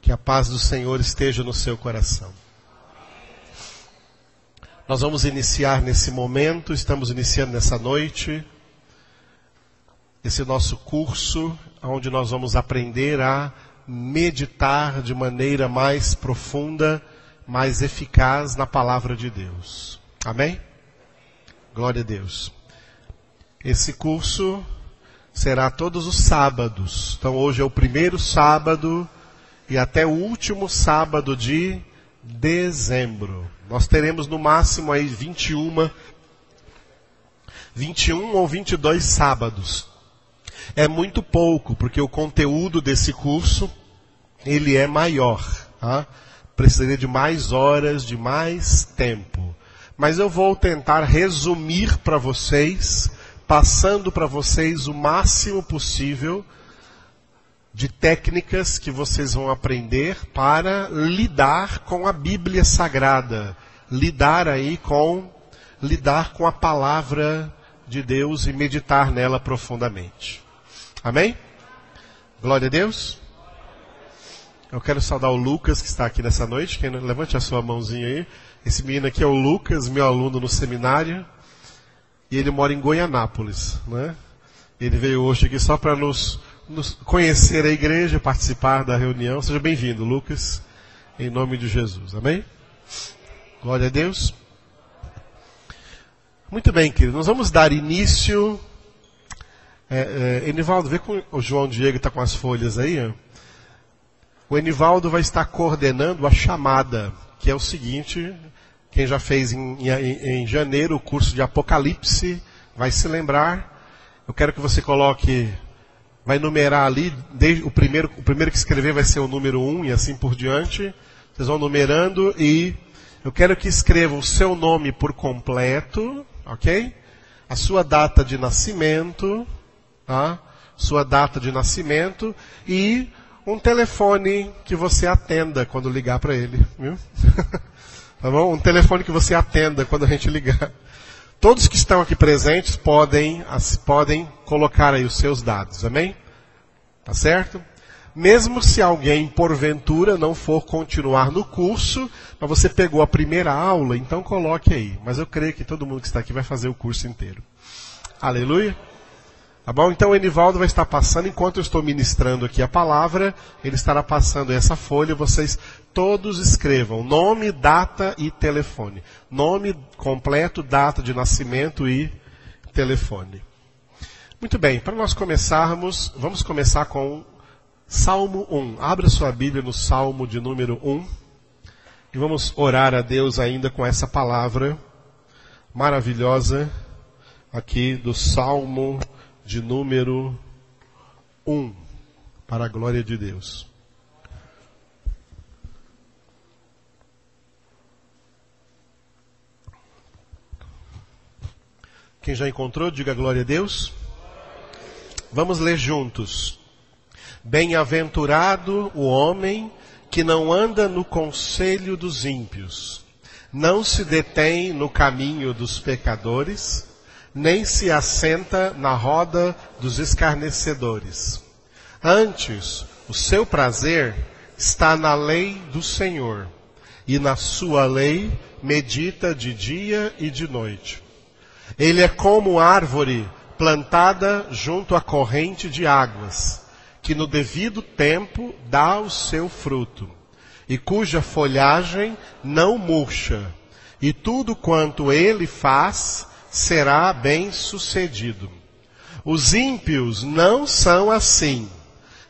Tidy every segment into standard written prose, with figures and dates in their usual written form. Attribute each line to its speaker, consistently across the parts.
Speaker 1: Que a paz do Senhor esteja no seu coração. Nós vamos iniciar nesse momento, estamos iniciando nessa noite, esse nosso curso, onde nós vamos aprender a meditar de maneira mais profunda, mais eficaz na palavra de Deus. Amém? Glória a Deus. Esse curso será todos os sábados. Então hoje é o primeiro sábado e até o último sábado de dezembro. Nós teremos no máximo aí 21 ou 22 sábados. É muito pouco, porque o conteúdo desse curso, ele é maior. Tá? Precisaria de mais horas, de mais tempo. Mas eu vou tentar resumir para vocês, passando para vocês o máximo possível de técnicas que vocês vão aprender para lidar com a Bíblia Sagrada, lidar com a palavra de Deus e meditar nela profundamente. Amém? Glória a Deus. Eu quero saudar o Lucas que está aqui nessa noite. Levante a sua mãozinha aí. Esse menino aqui é o Lucas, meu aluno no seminário. E ele mora em Goianápolis, né? Ele veio hoje aqui só para nos conhecer a igreja, participar da reunião. Seja bem-vindo, Lucas, em nome de Jesus. Amém? Glória a Deus. Muito bem, querido. Nós vamos dar início. Enivaldo, vê com o João Diego está com as folhas aí. Ó. O Enivaldo vai estar coordenando a chamada, que é o seguinte. Quem já fez em janeiro o curso de Apocalipse vai se lembrar. Eu quero que você coloque, vai numerar ali, desde o primeiro que escrever vai ser o número 1 e assim por diante. Vocês vão numerando e eu quero que escreva o seu nome por completo, ok? A sua data de nascimento, tá? Sua data de nascimento e um telefone que você atenda quando ligar para ele, viu? Tá bom? Um telefone que você atenda quando a gente ligar. Todos que estão aqui presentes podem colocar aí os seus dados, amém? Tá certo? Mesmo se alguém, porventura, não for continuar no curso, mas você pegou a primeira aula, então coloque aí. Mas eu creio que todo mundo que está aqui vai fazer o curso inteiro. Aleluia? Tá bom? Então o Enivaldo vai estar passando, enquanto eu estou ministrando aqui a palavra, ele estará passando essa folha, vocês todos escrevam nome, data e telefone. Nome completo, data de nascimento e telefone. Muito bem, para nós começarmos, vamos começar com Salmo 1. Abra sua Bíblia no Salmo de número 1 e vamos orar a Deus ainda com essa palavra maravilhosa aqui do Salmo de número 1, para a glória de Deus. Quem já encontrou, diga glória a Deus. Vamos ler juntos. Bem-aventurado o homem que não anda no conselho dos ímpios, não se detém no caminho dos pecadores, nem se assenta na roda dos escarnecedores. Antes, o seu prazer está na lei do Senhor, e na sua lei medita de dia e de noite. Ele é como árvore plantada junto à corrente de águas, que no devido tempo dá o seu fruto, e cuja folhagem não murcha, e tudo quanto ele faz será bem-sucedido. Os ímpios não são assim,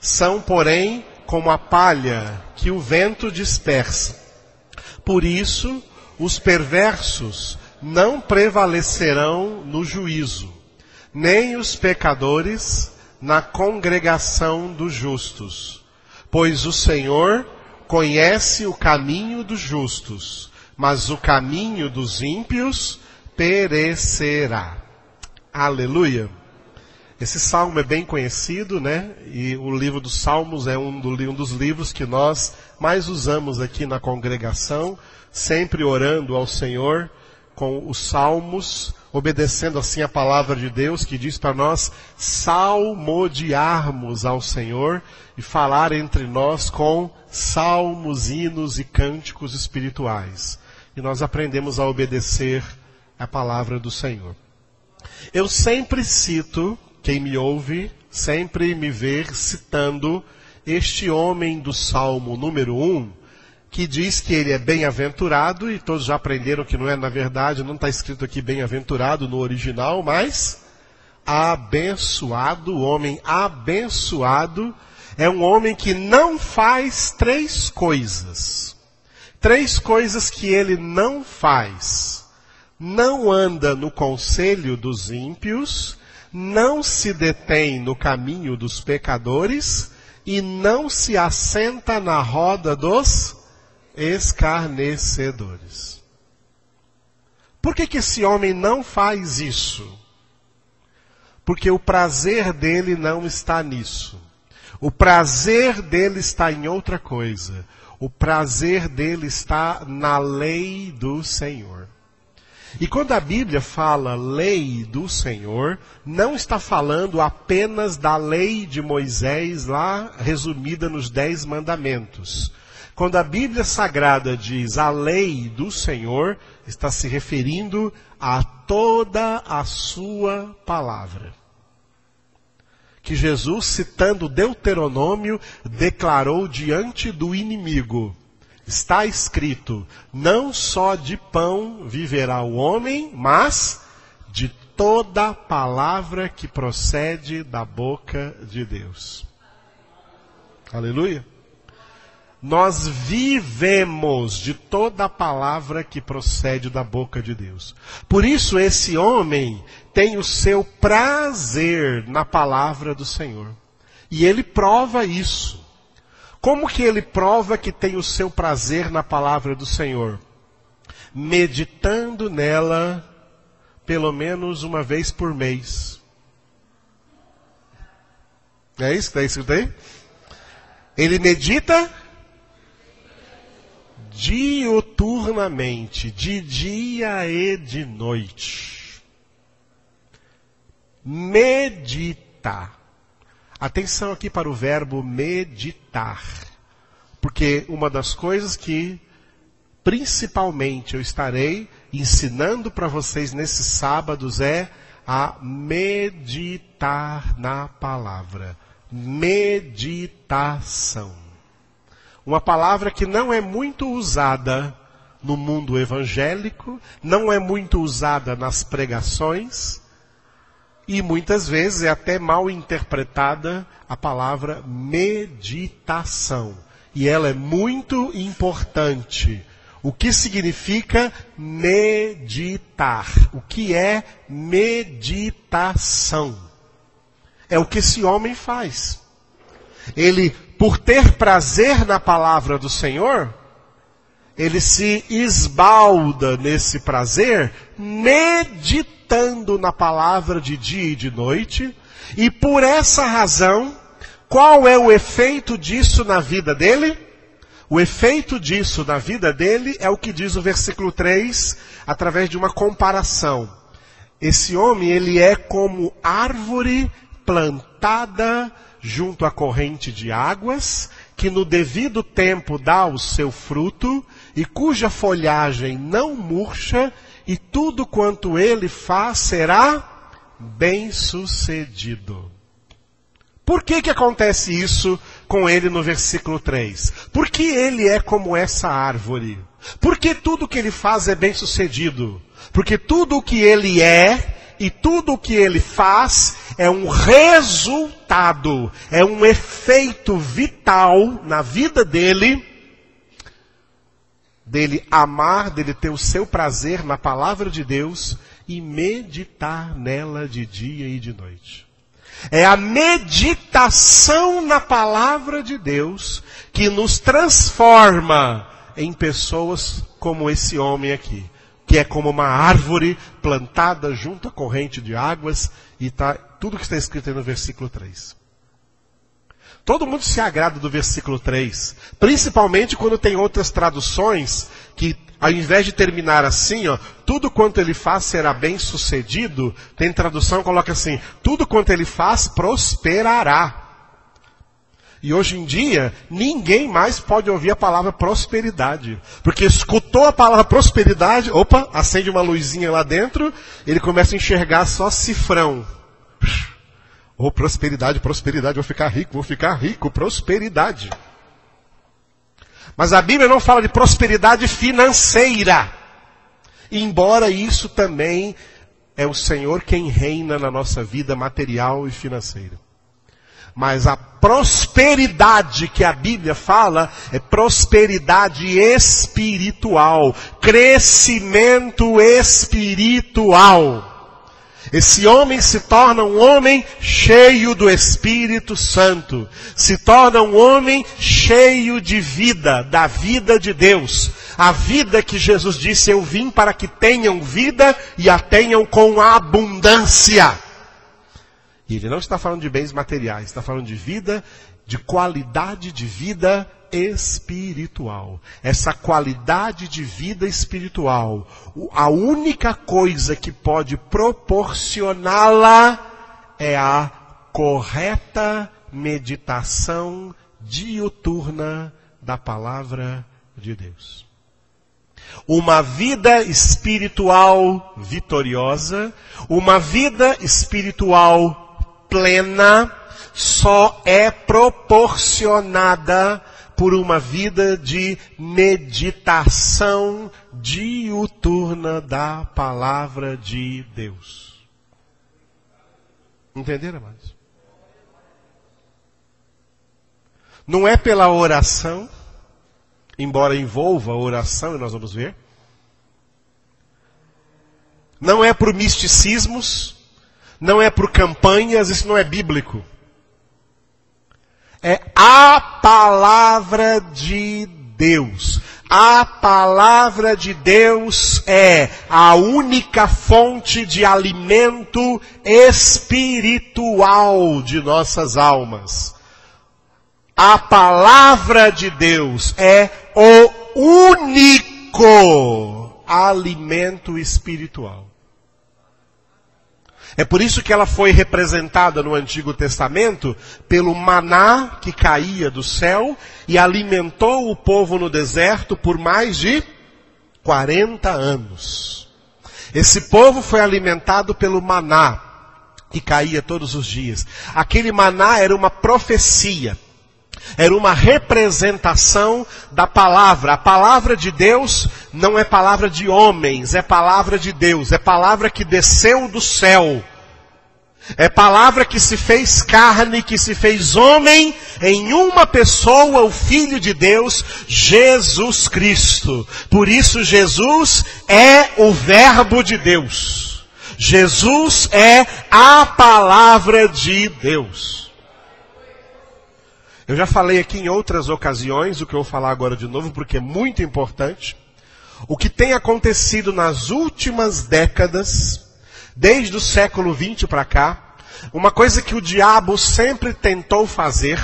Speaker 1: são, porém, como a palha que o vento dispersa. Por isso, os perversos não prevalecerão no juízo, nem os pecadores na congregação dos justos. Pois o Senhor conhece o caminho dos justos, mas o caminho dos ímpios perecerá. Aleluia. Esse salmo é bem conhecido, né? E o livro dos Salmos é um dos livros que nós mais usamos aqui na congregação, sempre orando ao Senhor com os salmos, obedecendo assim a palavra de Deus, que diz para nós salmodiarmos ao Senhor e falar entre nós com salmos, hinos e cânticos espirituais. E nós aprendemos a obedecer a palavra do Senhor. Eu sempre cito, quem me ouve, sempre me vê citando este homem do Salmo número 1, que diz que ele é bem-aventurado, e todos já aprenderam que não é, na verdade, não está escrito aqui bem-aventurado no original, mas abençoado. O homem abençoado é um homem que não faz 3 coisas. 3 coisas que ele não faz. Não anda no conselho dos ímpios, não se detém no caminho dos pecadores e não se assenta na roda dos escarnecedores. Por que esse homem não faz isso? Porque o prazer dele não está nisso. O prazer dele está em outra coisa. O prazer dele está na lei do Senhor. E quando a Bíblia fala lei do Senhor, não está falando apenas da lei de Moisés lá resumida nos 10 mandamentos. Quando a Bíblia Sagrada diz a lei do Senhor, está se referindo a toda a sua palavra. Que Jesus, citando Deuteronômio, declarou diante do inimigo. Está escrito, não só de pão viverá o homem, mas de toda palavra que procede da boca de Deus. Aleluia. Nós vivemos de toda a palavra que procede da boca de Deus. Por isso esse homem tem o seu prazer na palavra do Senhor. E ele prova isso. Como que ele prova que tem o seu prazer na palavra do Senhor? Meditando nela pelo menos uma vez por mês. É isso que está escrito aí? Ele medita diuturnamente, de dia e de noite. Medita. Atenção aqui para o verbo meditar. Porque uma das coisas que, principalmente, eu estarei ensinando para vocês nesses sábados é a meditar na palavra. Meditação. Uma palavra que não é muito usada no mundo evangélico, não é muito usada nas pregações, e muitas vezes é até mal interpretada a palavra meditação. E ela é muito importante. O que significa meditar? O que é meditação? É o que esse homem faz. Ele, por ter prazer na palavra do Senhor, ele se esbalda nesse prazer, meditando na palavra de dia e de noite, e por essa razão, qual é o efeito disso na vida dele? O efeito disso na vida dele é o que diz o versículo 3, através de uma comparação. Esse homem, ele é como árvore plantada junto à corrente de águas, que no devido tempo dá o seu fruto, e cuja folhagem não murcha, e tudo quanto ele faz será bem-sucedido. Por que acontece isso com ele no versículo 3? Porque ele é como essa árvore. Porque tudo que ele faz é bem-sucedido. Porque tudo o que ele é e tudo o que ele faz é um resultado, é um efeito vital na vida dele amar, dele ter o seu prazer na palavra de Deus e meditar nela de dia e de noite. É a meditação na palavra de Deus que nos transforma em pessoas como esse homem aqui, que é como uma árvore plantada junto à corrente de águas, e tá tudo que está escrito aí no versículo 3. Todo mundo se agrada do versículo 3, principalmente quando tem outras traduções que ao invés de terminar assim, ó, tudo quanto ele faz será bem sucedido, tem tradução que coloca assim, tudo quanto ele faz prosperará. E hoje em dia, ninguém mais pode ouvir a palavra prosperidade. Porque escutou a palavra prosperidade, opa, acende uma luzinha lá dentro, ele começa a enxergar só cifrão. Oh, prosperidade, prosperidade, vou ficar rico, prosperidade. Mas a Bíblia não fala de prosperidade financeira. Embora isso também é o Senhor quem reina na nossa vida material e financeira. Mas a prosperidade que a Bíblia fala é prosperidade espiritual, crescimento espiritual. Esse homem se torna um homem cheio do Espírito Santo, se torna um homem cheio de vida, da vida de Deus. A vida que Jesus disse, eu vim para que tenham vida e a tenham com abundância. E ele não está falando de bens materiais, está falando de vida, de qualidade de vida espiritual. Essa qualidade de vida espiritual, a única coisa que pode proporcioná-la é a correta meditação diuturna da palavra de Deus. Uma vida espiritual vitoriosa, uma vida espiritual plena, só é proporcionada por uma vida de meditação diuturna da palavra de Deus. Entenderam, amados? Não é pela oração, embora envolva a oração, e nós vamos ver. Não é por misticismos, não é por campanhas, isso não é bíblico. É a palavra de Deus. A palavra de Deus é a única fonte de alimento espiritual de nossas almas. A palavra de Deus é o único alimento espiritual. É por isso que ela foi representada no Antigo Testamento pelo maná que caía do céu e alimentou o povo no deserto por mais de 40 anos. Esse povo foi alimentado pelo maná que caía todos os dias. Aquele maná era uma profecia. Era uma representação da palavra. A palavra de Deus não é palavra de homens, é palavra de Deus. É palavra que desceu do céu. É palavra que se fez carne, que se fez homem em uma pessoa, o Filho de Deus, Jesus Cristo. Por isso Jesus é o Verbo de Deus. Jesus é a palavra de Deus. Eu já falei aqui em outras ocasiões, o que eu vou falar agora de novo, porque é muito importante. O que tem acontecido nas últimas décadas, desde o século XX para cá, uma coisa que o diabo sempre tentou fazer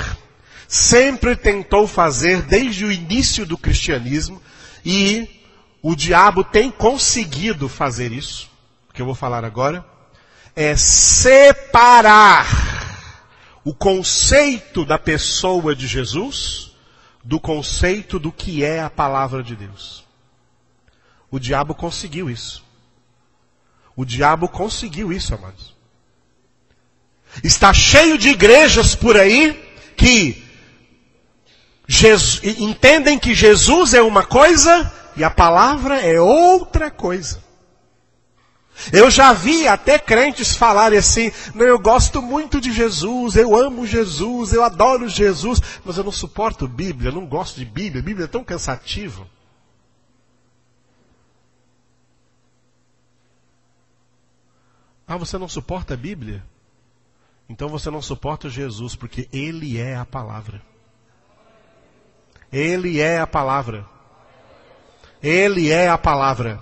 Speaker 1: desde o início do cristianismo, e o diabo tem conseguido fazer isso, que eu vou falar agora, é separar o conceito da pessoa de Jesus do conceito do que é a palavra de Deus. O diabo conseguiu isso. O diabo conseguiu isso, amados. Está cheio de igrejas por aí que entendem que Jesus é uma coisa e a palavra é outra coisa. Eu já vi até crentes falarem assim, não, eu gosto muito de Jesus, eu amo Jesus, eu adoro Jesus, mas eu não suporto Bíblia, eu não gosto de Bíblia, a Bíblia é tão cansativa. Ah, você não suporta a Bíblia? Então você não suporta Jesus, porque Ele é a palavra. Ele é a palavra. Ele é a palavra.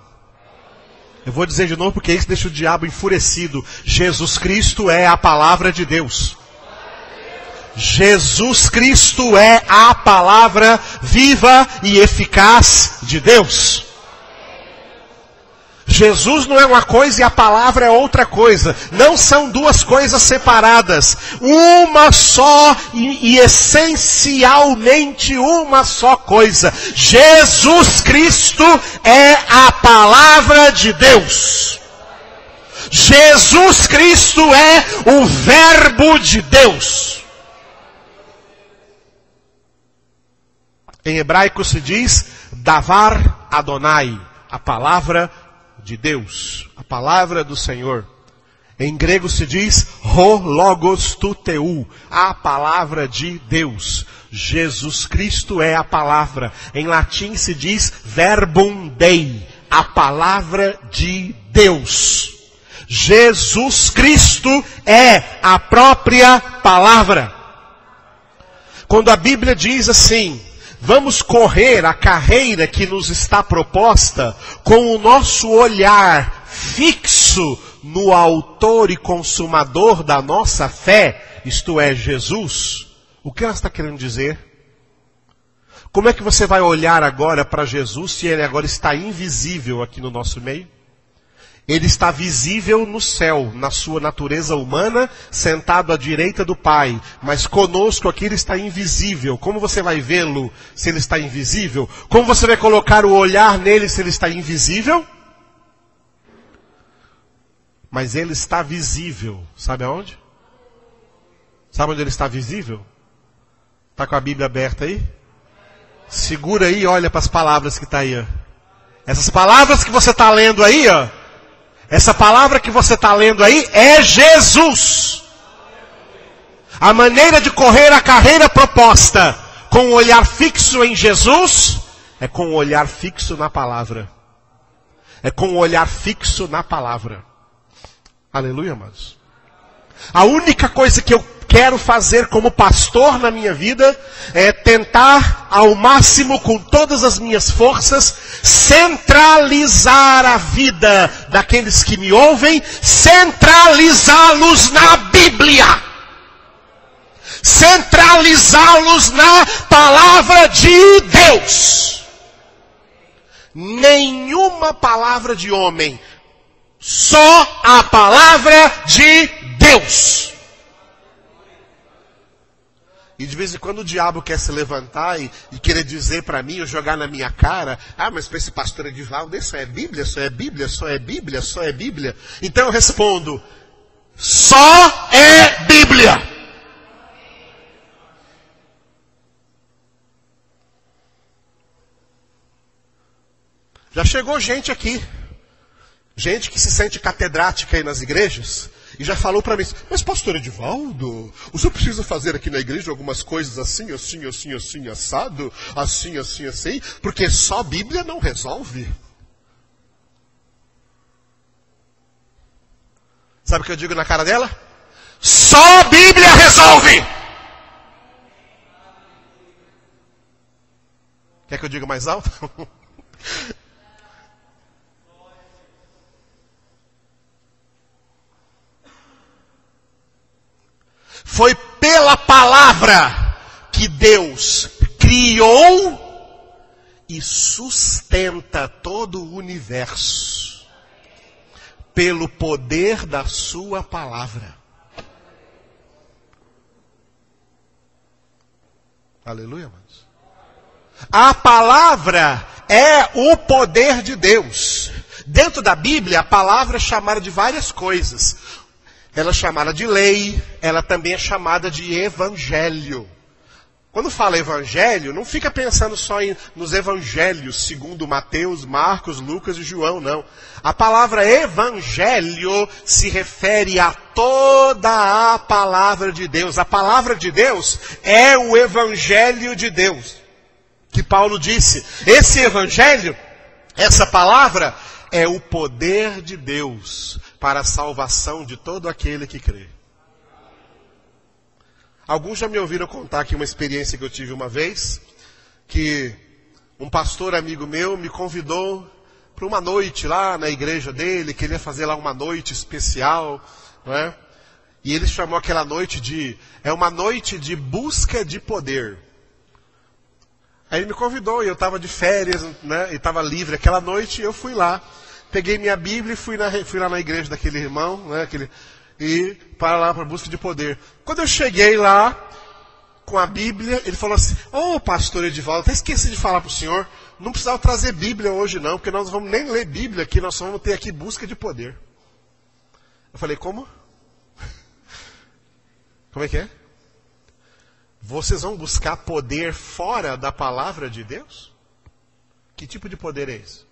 Speaker 1: Eu vou dizer de novo porque isso deixa o diabo enfurecido. Jesus Cristo é a palavra de Deus. Jesus Cristo é a palavra viva e eficaz de Deus. Jesus não é uma coisa e a palavra é outra coisa. Não são duas coisas separadas. Uma só e essencialmente uma só coisa. Jesus Cristo é a palavra de Deus. Jesus Cristo é o Verbo de Deus. Em hebraico se diz Davar Adonai, a palavra de Deus, a palavra do Senhor. Em grego se diz Ho Logos Tuteu, a palavra de Deus. Jesus Cristo é a palavra. Em latim se diz Verbum Dei, a palavra de Deus. Jesus Cristo é a própria palavra. Quando a Bíblia diz assim: vamos correr a carreira que nos está proposta com o nosso olhar fixo no autor e consumador da nossa fé, isto é, Jesus. O que ela está querendo dizer? Como é que você vai olhar agora para Jesus se ele agora está invisível aqui no nosso meio? Ele está visível no céu, na sua natureza humana, sentado à direita do Pai. Mas conosco aqui ele está invisível. Como você vai vê-lo se ele está invisível? Como você vai colocar o olhar nele se ele está invisível? Mas ele está visível. Sabe aonde? Sabe onde ele está visível? Está com a Bíblia aberta aí? Segura aí e olha para as palavras que está aí. Ó. Essas palavras que você está lendo aí, ó. Essa palavra que você está lendo aí é Jesus. A maneira de correr a carreira proposta com o olhar fixo em Jesus é com o olhar fixo na palavra. É com o olhar fixo na palavra. Aleluia, amados. A única coisa que eu quero fazer como pastor na minha vida é tentar ao máximo, com todas as minhas forças, centralizar a vida daqueles que me ouvem, centralizá-los na Bíblia. Centralizá-los na palavra de Deus. Nenhuma palavra de homem, só a palavra de Deus. E de vez em quando o diabo quer se levantar e querer dizer para mim, ou jogar na minha cara, mas para esse pastor Edivaldo, isso é Bíblia, só é Bíblia, só é Bíblia, só é Bíblia. Então eu respondo, só é Bíblia. Já chegou gente aqui, gente que se sente catedrática aí nas igrejas, e já falou para mim, mas pastor Edivaldo, o senhor precisa fazer aqui na igreja algumas coisas assim, assim, assim, assim, assado, assim, assim, assim, porque só Bíblia não resolve. Sabe o que eu digo na cara dela? Só Bíblia resolve! Quer que eu diga mais alto? Foi pela palavra que Deus criou e sustenta todo o universo. Pelo poder da sua palavra. Aleluia, amados. A palavra é o poder de Deus. Dentro da Bíblia, a palavra é chamada de várias coisas. Ela é chamada de lei, ela também é chamada de evangelho. Quando fala evangelho, não fica pensando só nos evangelhos, segundo Mateus, Marcos, Lucas e João, não. A palavra evangelho se refere a toda a palavra de Deus. A palavra de Deus é o evangelho de Deus. Que Paulo disse, esse evangelho, essa palavra, é o poder de Deus para a salvação de todo aquele que crê. Alguns já me ouviram contar aqui uma experiência que eu tive uma vez, que um pastor amigo meu me convidou para uma noite lá na igreja dele, queria fazer lá uma noite especial, não é? E ele chamou aquela noite uma noite de busca de poder. Aí ele me convidou e eu estava de férias, né? E estava livre aquela noite e eu fui lá. peguei minha Bíblia e fui lá na igreja daquele irmão, né, e para lá para busca de poder. Quando eu cheguei lá com a Bíblia, ele falou assim: ô pastor Edivaldo, até esqueci de falar para o senhor, não precisava trazer Bíblia hoje não, porque nós não vamos nem ler Bíblia aqui, nós só vamos ter aqui busca de poder. Eu falei, como? Como é que é? Vocês vão buscar poder fora da palavra de Deus? Que tipo de poder é esse?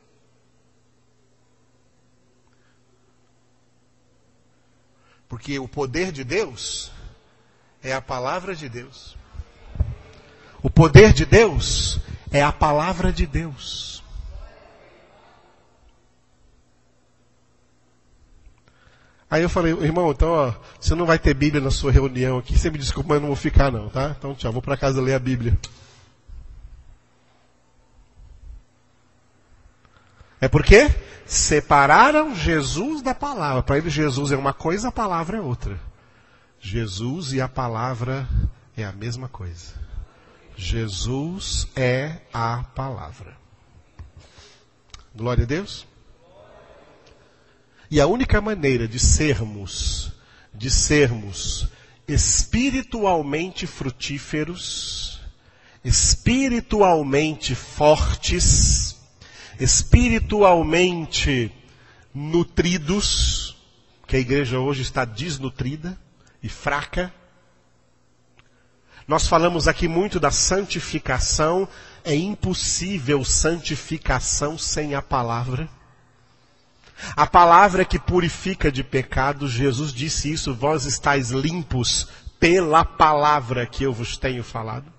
Speaker 1: Porque o poder de Deus é a palavra de Deus. O poder de Deus é a palavra de Deus. Aí eu falei, irmão, então, ó, você não vai ter Bíblia na sua reunião aqui, você me desculpa, mas eu não vou ficar não, tá? Então, tchau, vou para casa ler a Bíblia. É porque separaram Jesus da palavra. Para ele, Jesus é uma coisa, a palavra é outra. Jesus e a palavra é a mesma coisa. Jesus é a palavra. Glória a Deus. E a única maneira de sermos espiritualmente frutíferos, espiritualmente fortes, espiritualmente nutridos, que a igreja hoje está desnutrida e fraca. Nós falamos aqui muito da santificação. É impossível santificação sem a palavra. A palavra que purifica de pecado, Jesus disse isso, vós estáis limpos pela palavra que eu vos tenho falado.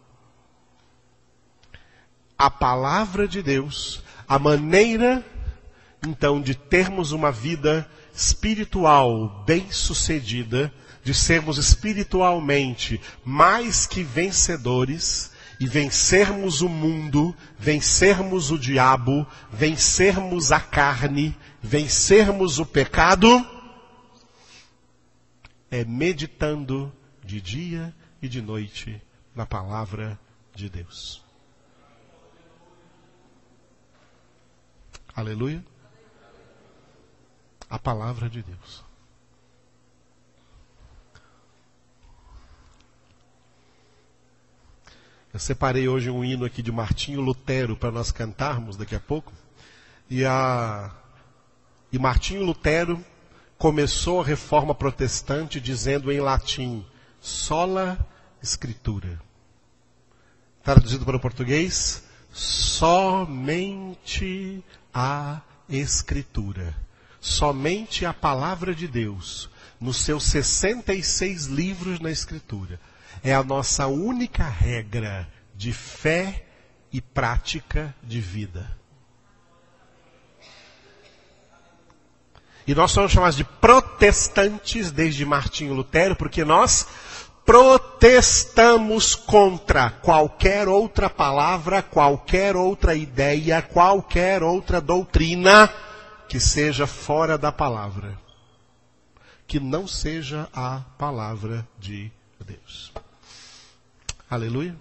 Speaker 1: A palavra de Deus, a maneira, então, de termos uma vida espiritual bem-sucedida, de sermos espiritualmente mais que vencedores, e vencermos o mundo, vencermos o diabo, vencermos a carne, vencermos o pecado, é meditando de dia e de noite na palavra de Deus. Aleluia. A palavra de Deus. Eu separei hoje um hino aqui de Martinho Lutero para nós cantarmos daqui a pouco. E Martinho Lutero começou a reforma protestante dizendo em latim, sola Escritura. Traduzido para o português, somente a Escritura. Somente a palavra de Deus, nos seus 66 livros na Escritura. É a nossa única regra de fé e prática de vida. E nós somos chamados de protestantes desde Martinho Lutero, porque nós protestamos contra qualquer outra palavra, qualquer outra ideia, qualquer outra doutrina que seja fora da palavra. Que não seja a palavra de Deus. Aleluia.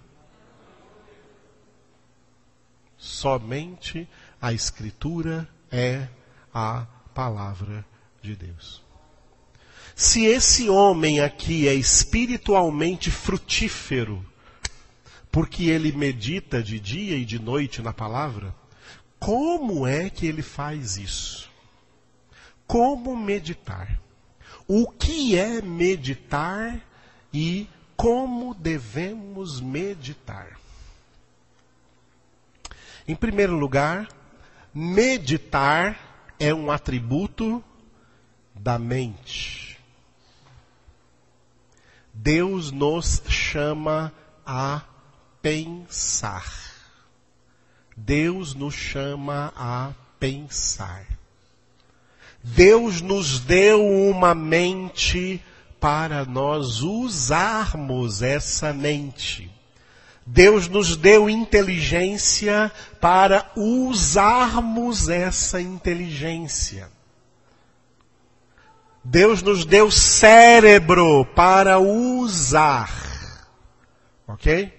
Speaker 1: Somente a Escritura é a palavra de Deus. Se esse homem aqui é espiritualmente frutífero, porque ele medita de dia e de noite na palavra, como é que ele faz isso? Como meditar? O que é meditar e como devemos meditar? Em primeiro lugar, meditar é um atributo da mente. Deus nos chama a pensar. Deus nos chama a pensar. Deus nos deu uma mente para nós usarmos essa mente. Deus nos deu inteligência para usarmos essa inteligência. Deus nos deu cérebro para usar. Ok?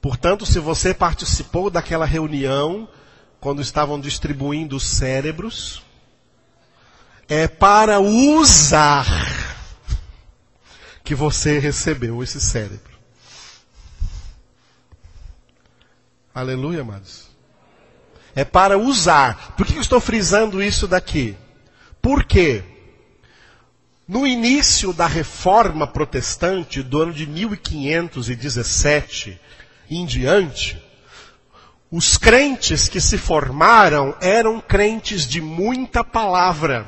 Speaker 1: Portanto, se você participou daquela reunião quando estavam distribuindo os cérebros, é para usar que você recebeu esse cérebro. Aleluia, amados. É para usar. Por que eu estou frisando isso daqui? Porque no início da Reforma Protestante, do ano de 1517 em diante, os crentes que se formaram eram crentes de muita palavra.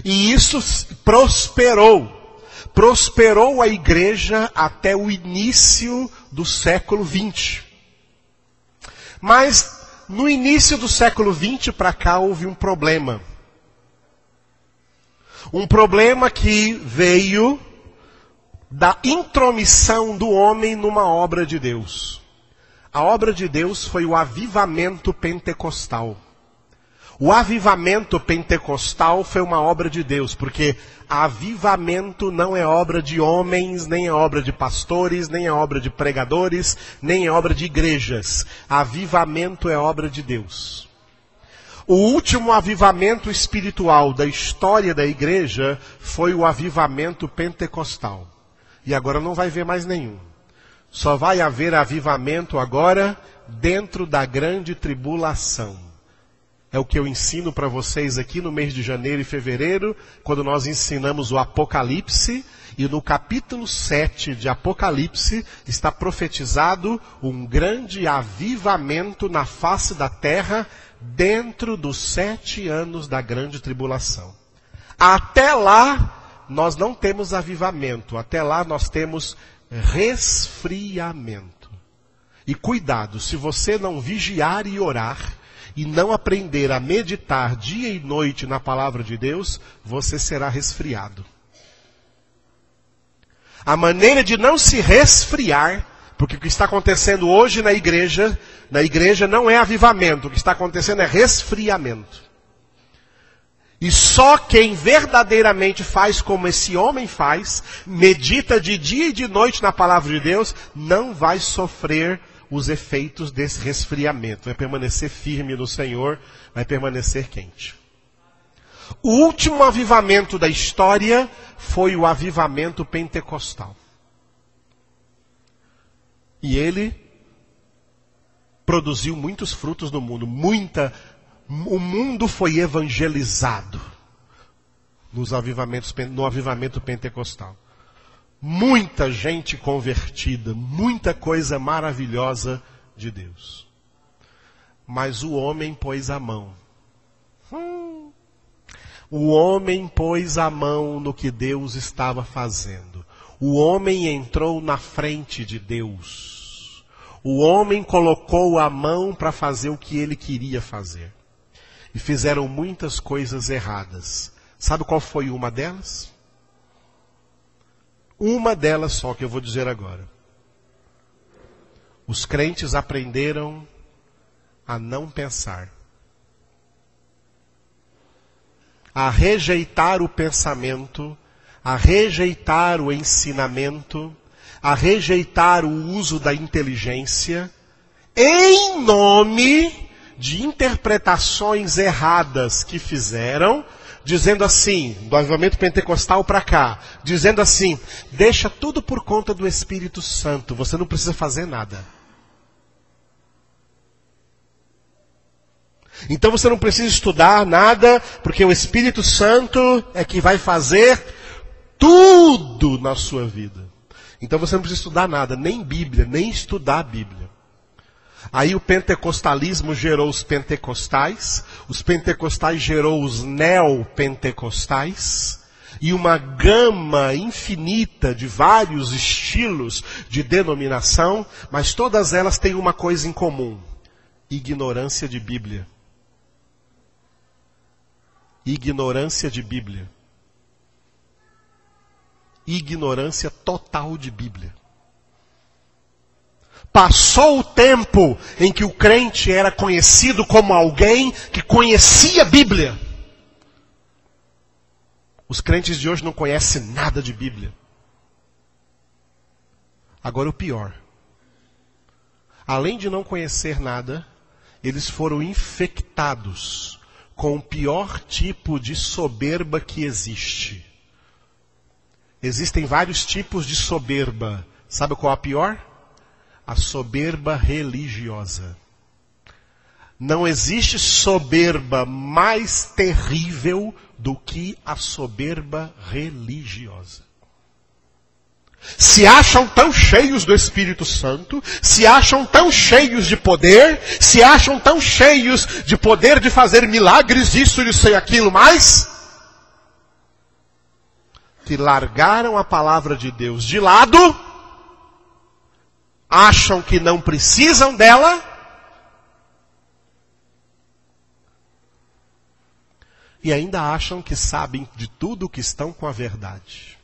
Speaker 1: E isso prosperou. Prosperou a igreja até o início do século XX. Mas no início do século XX para cá houve um problema. Um problema que veio da intromissão do homem numa obra de Deus. A obra de Deus foi o avivamento pentecostal. O avivamento pentecostal foi uma obra de Deus, porque avivamento não é obra de homens, nem é obra de pastores, nem é obra de pregadores, nem é obra de igrejas. Avivamento é obra de Deus. O último avivamento espiritual da história da igreja foi o avivamento pentecostal. E agora não vai haver mais nenhum. Só vai haver avivamento agora dentro da grande tribulação. É o que eu ensino para vocês aqui no mês de janeiro e fevereiro, quando nós ensinamos o Apocalipse, e no capítulo 7 de Apocalipse está profetizado um grande avivamento na face da terra dentro dos 7 anos da grande tribulação. Até lá, nós não temos avivamento, até lá nós temos resfriamento. E cuidado, se você não vigiar e orar, e não aprender a meditar dia e noite na palavra de Deus, você será resfriado. A maneira de não se resfriar, porque o que está acontecendo hoje na igreja não é avivamento, o que está acontecendo é resfriamento. E só quem verdadeiramente faz como esse homem faz, medita de dia e de noite na palavra de Deus, não vai sofrer os efeitos desse resfriamento. Vai permanecer firme no Senhor, vai permanecer quente. O último avivamento da história foi o avivamento pentecostal. E ele produziu muitos frutos no mundo. O mundo foi evangelizado no avivamento pentecostal. Muita gente convertida, muita coisa maravilhosa de Deus. Mas o homem pôs a mão. O homem pôs a mão no que Deus estava fazendo. O homem entrou na frente de Deus. O homem colocou a mão para fazer o que ele queria fazer. E fizeram muitas coisas erradas. Sabe qual foi uma delas? Uma delas só que eu vou dizer agora. Os crentes aprenderam a não pensar. A rejeitar o pensamento, a rejeitar o ensinamento, a rejeitar o uso da inteligência, em nome de interpretações erradas que fizeram, dizendo assim, do avivamento pentecostal para cá, dizendo assim, deixa tudo por conta do Espírito Santo, você não precisa fazer nada. Então você não precisa estudar nada, porque o Espírito Santo é que vai fazer tudo na sua vida. Então você não precisa estudar nada, nem Bíblia, nem estudar a Bíblia. Aí o pentecostalismo gerou os pentecostais gerou os neopentecostais, e uma gama infinita de vários estilos de denominação, mas todas elas têm uma coisa em comum: ignorância de Bíblia. Ignorância de Bíblia. Ignorância total de Bíblia. Passou o tempo em que o crente era conhecido como alguém que conhecia a Bíblia. Os crentes de hoje não conhecem nada de Bíblia. Agora o pior. Além de não conhecer nada, eles foram infectados com o pior tipo de soberba que existe. Existem vários tipos de soberba. Sabe qual é a pior? A soberba religiosa. Não existe soberba mais terrível do que a soberba religiosa. Se acham tão cheios do Espírito Santo, se acham tão cheios de poder, se acham tão cheios de poder de fazer milagres, isso, isso e aquilo mais, que largaram a palavra de Deus de lado, acham que não precisam dela, e ainda acham que sabem de tudo que estão com a verdade.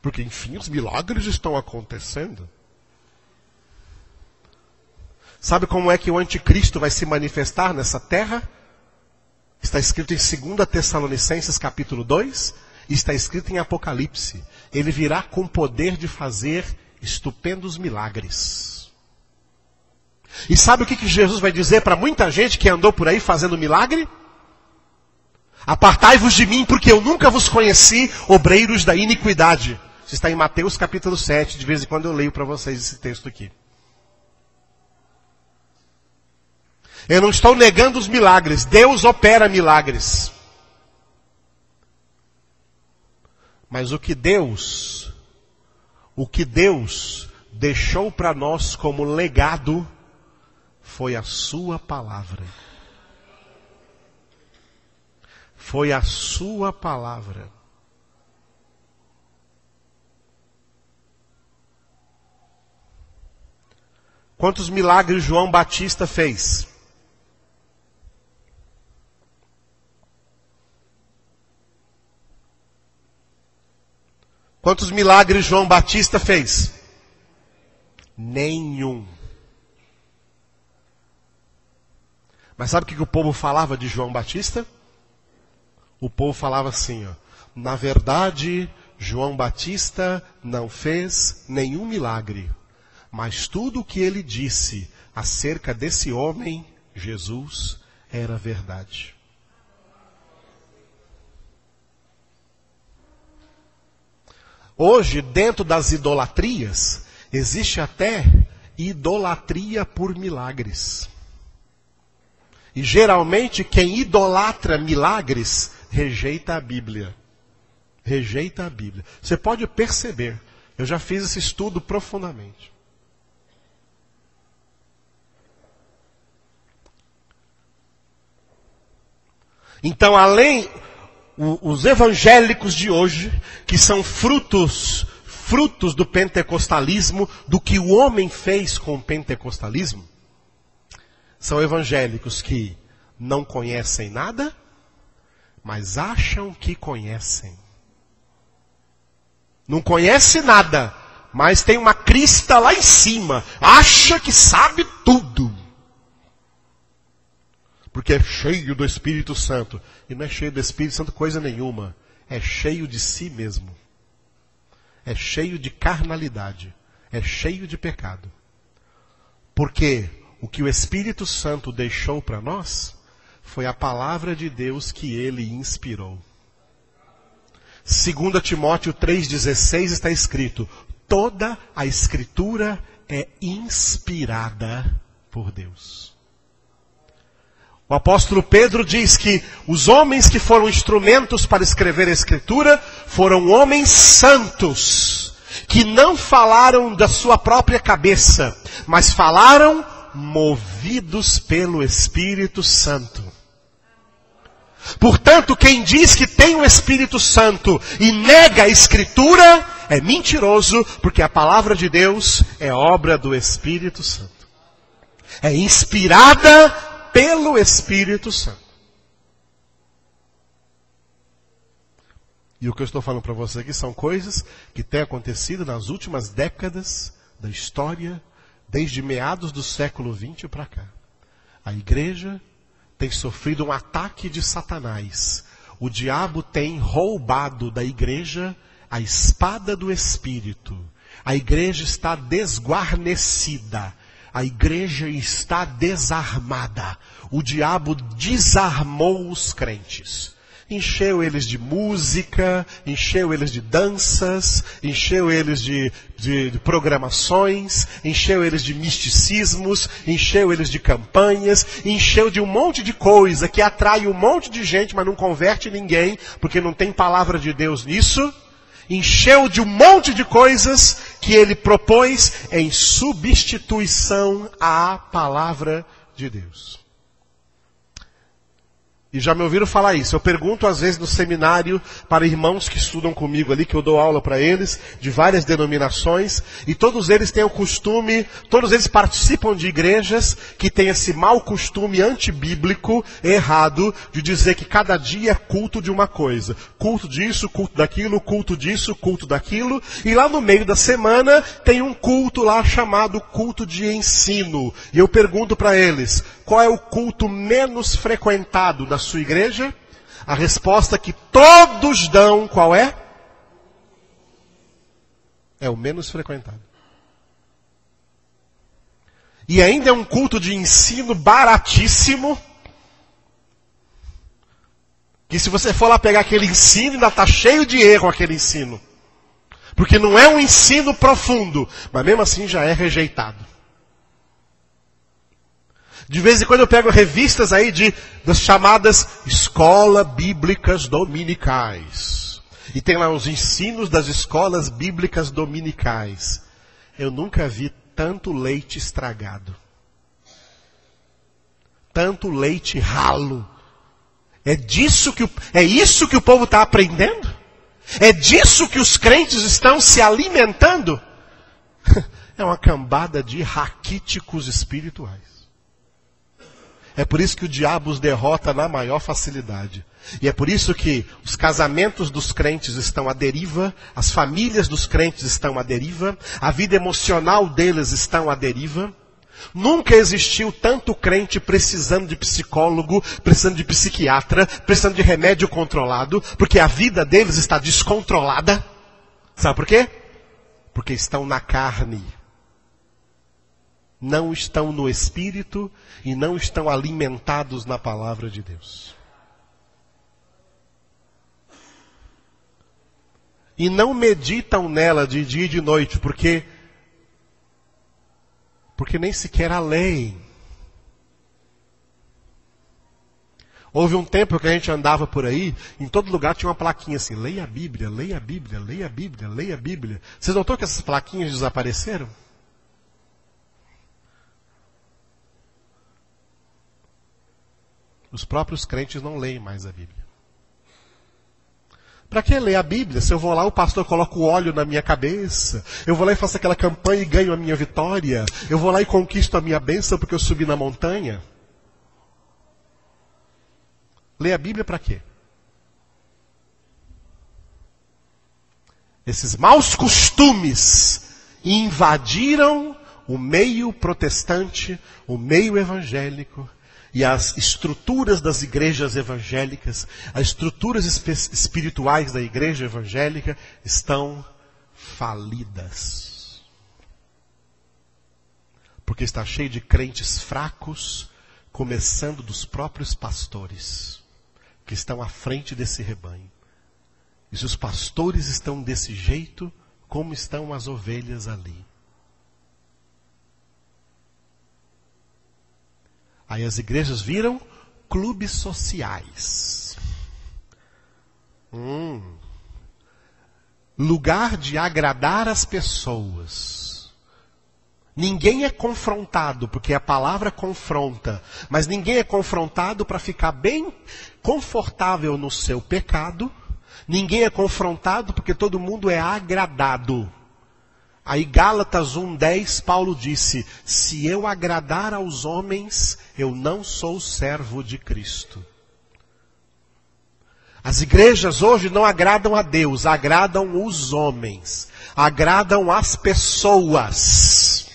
Speaker 1: Porque, enfim, os milagres estão acontecendo. Sabe como é que o anticristo vai se manifestar nessa terra? Está escrito em 2 Tessalonicenses capítulo 2, e está escrito em Apocalipse. Ele virá com poder de fazer estupendos milagres. E sabe o que Jesus vai dizer para muita gente que andou por aí fazendo milagre? Apartai-vos de mim, porque eu nunca vos conheci, obreiros da iniquidade. Isso está em Mateus capítulo 7, de vez em quando eu leio para vocês esse texto aqui. Eu não estou negando os milagres, Deus opera milagres. Mas o que Deus deixou para nós como legado foi a sua palavra. Foi a sua palavra. Quantos milagres João Batista fez? Quantos milagres João Batista fez? Nenhum. Mas sabe o que o povo falava de João Batista? O povo falava assim, ó, na verdade, João Batista não fez nenhum milagre. Mas tudo o que ele disse acerca desse homem, Jesus, era verdade. Hoje, dentro das idolatrias, existe até idolatria por milagres. E geralmente quem idolatra milagres rejeita a Bíblia. Rejeita a Bíblia. Você pode perceber, eu já fiz esse estudo profundamente. Então, além, os evangélicos de hoje, que são frutos do pentecostalismo, do que o homem fez com o pentecostalismo, são evangélicos que não conhecem nada, mas acham que conhecem. Não conhece nada, mas tem uma crista lá em cima, acha que sabe tudo. Porque é cheio do Espírito Santo. E não é cheio do Espírito Santo coisa nenhuma. É cheio de si mesmo. É cheio de carnalidade. É cheio de pecado. Porque o que o Espírito Santo deixou para nós foi a palavra de Deus que ele inspirou. 2 Timóteo 3,16 está escrito: toda a Escritura é inspirada por Deus. O apóstolo Pedro diz que os homens que foram instrumentos para escrever a Escritura foram homens santos, que não falaram da sua própria cabeça, mas falaram movidos pelo Espírito Santo. Portanto, quem diz que tem o Espírito Santo e nega a Escritura é mentiroso, porque a palavra de Deus é obra do Espírito Santo. É inspirada pelo Espírito Santo. E o que eu estou falando para você aqui são coisas que têm acontecido nas últimas décadas da história, desde meados do século XX para cá. A igreja tem sofrido um ataque de Satanás. O diabo tem roubado da igreja a espada do Espírito. A igreja está desguarnecida. A igreja está desarmada. O diabo desarmou os crentes. Encheu eles de música, encheu eles de danças, encheu eles de programações, encheu eles de misticismos, encheu eles de campanhas, encheu de um monte de coisa que atrai um monte de gente, mas não converte ninguém, porque não tem palavra de Deus nisso. Encheu de um monte de coisas que ele propôs em substituição à palavra de Deus. E já me ouviram falar isso. Eu pergunto às vezes no seminário para irmãos que estudam comigo ali, que eu dou aula para eles, de várias denominações, e todos eles têm o costume, todos eles participam de igrejas que têm esse mau costume antibíblico, errado, de dizer que cada dia é culto de uma coisa. Culto disso, culto daquilo, culto disso, culto daquilo, e lá no meio da semana tem um culto lá chamado culto de ensino. E eu pergunto para eles, qual é o culto menos frequentado da sua igreja? A resposta que todos dão, qual é? É o menos frequentado. E ainda é um culto de ensino baratíssimo, que se você for lá pegar aquele ensino, ainda está cheio de erro aquele ensino. Porque não é um ensino profundo, mas mesmo assim já é rejeitado. De vez em quando eu pego revistas aí das chamadas escolas bíblicas dominicais. E tem lá os ensinos das escolas bíblicas dominicais. Eu nunca vi tanto leite estragado. Tanto leite ralo. É isso que o povo está aprendendo? É disso que os crentes estão se alimentando? É uma cambada de raquíticos espirituais. É por isso que o diabo os derrota na maior facilidade. E é por isso que os casamentos dos crentes estão à deriva, as famílias dos crentes estão à deriva, a vida emocional deles estão à deriva. Nunca existiu tanto crente precisando de psicólogo, precisando de psiquiatra, precisando de remédio controlado, porque a vida deles está descontrolada. Sabe por quê? Porque estão na carne. Não estão no Espírito e não estão alimentados na palavra de Deus. E não meditam nela de dia e de noite, porque nem sequer a leem. Houve um tempo que a gente andava por aí, em todo lugar tinha uma plaquinha assim, leia a Bíblia, leia a Bíblia, leia a Bíblia, leia a Bíblia. Vocês notou que essas plaquinhas desapareceram? Os próprios crentes não leem mais a Bíblia. Para que ler a Bíblia? Se eu vou lá, o pastor coloca o óleo na minha cabeça. Eu vou lá e faço aquela campanha e ganho a minha vitória. Eu vou lá e conquisto a minha bênção porque eu subi na montanha. Ler a Bíblia para quê? Esses maus costumes invadiram o meio protestante, o meio evangélico, e as estruturas das igrejas evangélicas, as estruturas espirituais da igreja evangélica estão falidas. Porque está cheio de crentes fracos, começando dos próprios pastores, que estão à frente desse rebanho. E se os pastores estão desse jeito, como estão as ovelhas ali? Aí as igrejas viram clubes sociais. Lugar de agradar as pessoas. Ninguém é confrontado, porque a palavra confronta. Mas ninguém é confrontado para ficar bem confortável no seu pecado. Ninguém é confrontado porque todo mundo é agradado. Aí Gálatas 1:10, Paulo disse, se eu agradar aos homens, eu não sou servo de Cristo. As igrejas hoje não agradam a Deus, agradam os homens, agradam as pessoas.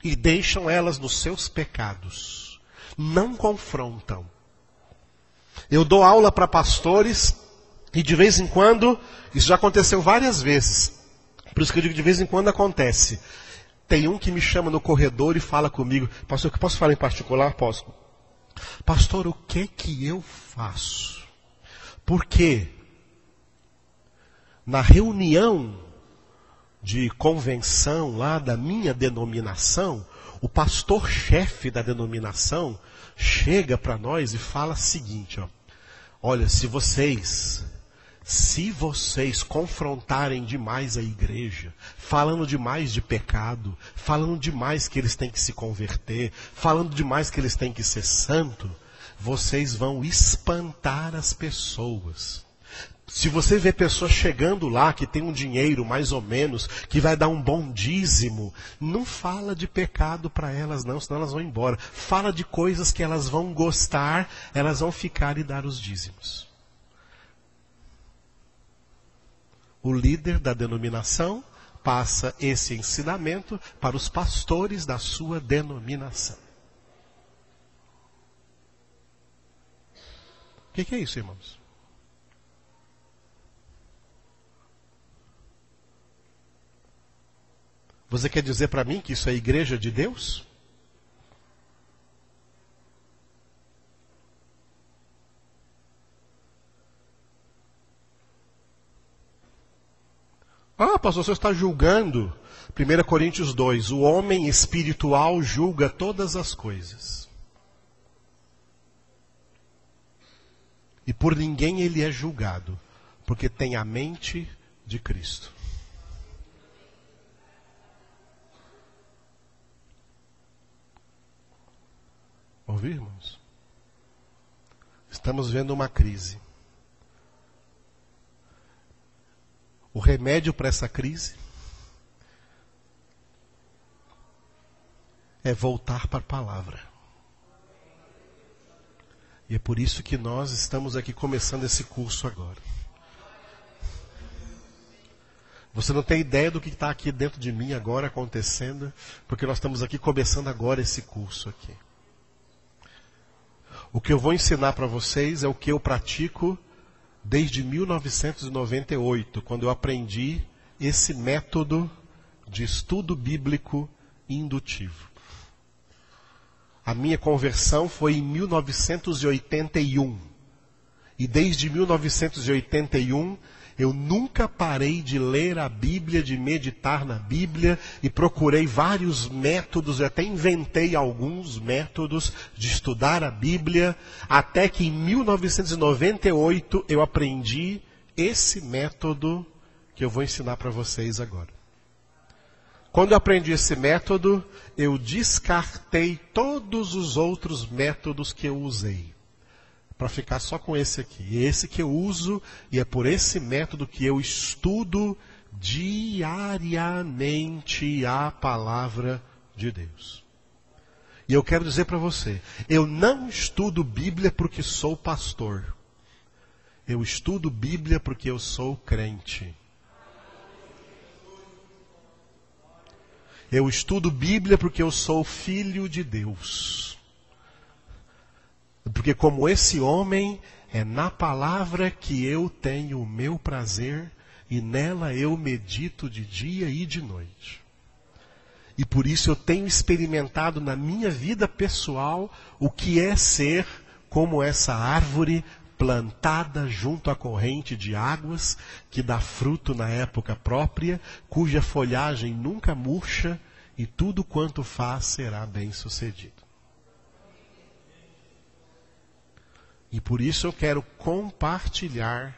Speaker 1: E deixam elas nos seus pecados. Não confrontam. Eu dou aula para pastores, e de vez em quando, isso já aconteceu várias vezes, por isso que eu digo de vez em quando acontece. Tem um que me chama no corredor e fala comigo: pastor, eu posso falar em particular? Posso. Pastor, o que eu faço? Porque na reunião de convenção lá da minha denominação, o pastor-chefe da denominação chega para nós e fala o seguinte, ó: olha, se vocês confrontarem demais a igreja, falando demais de pecado, falando demais que eles têm que se converter, falando demais que eles têm que ser santo, vocês vão espantar as pessoas. Se você vê pessoas chegando lá, que tem um dinheiro mais ou menos, que vai dar um bom dízimo, não fala de pecado para elas não, senão elas vão embora. Fala de coisas que elas vão gostar, elas vão ficar e dar os dízimos. O líder da denominação passa esse ensinamento para os pastores da sua denominação. O que é isso, irmãos? Você quer dizer para mim que isso é a igreja de Deus? Ah, pastor, você está julgando. 1 Coríntios 2, o homem espiritual julga todas as coisas. E por ninguém ele é julgado, porque tem a mente de Cristo. Ouviu, irmãos? Estamos vendo uma crise. O remédio para essa crise é voltar para a palavra. E é por isso que nós estamos aqui começando esse curso agora. Você não tem ideia do que está aqui dentro de mim agora acontecendo, porque nós estamos aqui começando agora esse curso aqui. O que eu vou ensinar para vocês é o que eu pratico desde 1998, quando eu aprendi esse método de estudo bíblico indutivo. A minha conversão foi em 1981. E desde 1981, eu nunca parei de ler a Bíblia, de meditar na Bíblia, e procurei vários métodos, eu até inventei alguns métodos de estudar a Bíblia, até que em 1998 eu aprendi esse método que eu vou ensinar para vocês agora. Quando eu aprendi esse método, eu descartei todos os outros métodos que eu usei, para ficar só com esse aqui. E esse que eu uso, e é por esse método que eu estudo diariamente a palavra de Deus. E eu quero dizer para você, eu não estudo Bíblia porque sou pastor. Eu estudo Bíblia porque eu sou crente. Eu estudo Bíblia porque eu sou filho de Deus. Porque como esse homem, é na palavra que eu tenho o meu prazer, e nela eu medito de dia e de noite. E por isso eu tenho experimentado na minha vida pessoal o que é ser como essa árvore plantada junto à corrente de águas, que dá fruto na época própria, cuja folhagem nunca murcha, e tudo quanto faz será bem-sucedido. E por isso eu quero compartilhar